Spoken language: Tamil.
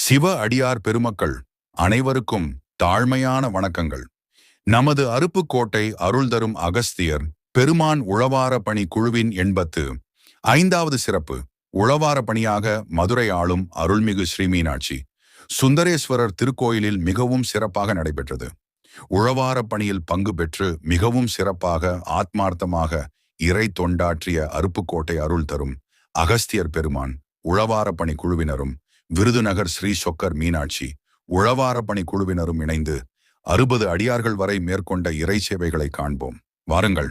சிவ அடியார் பெருமக்கள் அனைவருக்கும் தாழ்மையான வணக்கங்கள். நமது அருப்புக்கோட்டை அருள் தரும் அகஸ்தியர் பெருமான் உழவார பணி குழுவின் 85வது சிறப்பு உழவார பணியாக மதுரை ஆளும் அருள்மிகு ஸ்ரீ மீனாட்சி சுந்தரேஸ்வரர் திருக்கோயிலில் மிகவும் சிறப்பாக நடைபெற்றது. உழவார பணியில் பங்கு பெற்று மிகவும் சிறப்பாக ஆத்மார்த்தமாக இறை தொண்டாற்றிய அருப்புக்கோட்டை அருள் தரும் அகஸ்தியர் பெருமான் உழவார பணி குழுவினரும் விருதுநகர் ஸ்ரீ சொக்கர் மீனாட்சி உழவார பணி குழுவினரும் இணைந்து 60 அடியார்கள் வரை மேற்கொண்ட இறை சேவைகளை காண்போம். வாருங்கள்.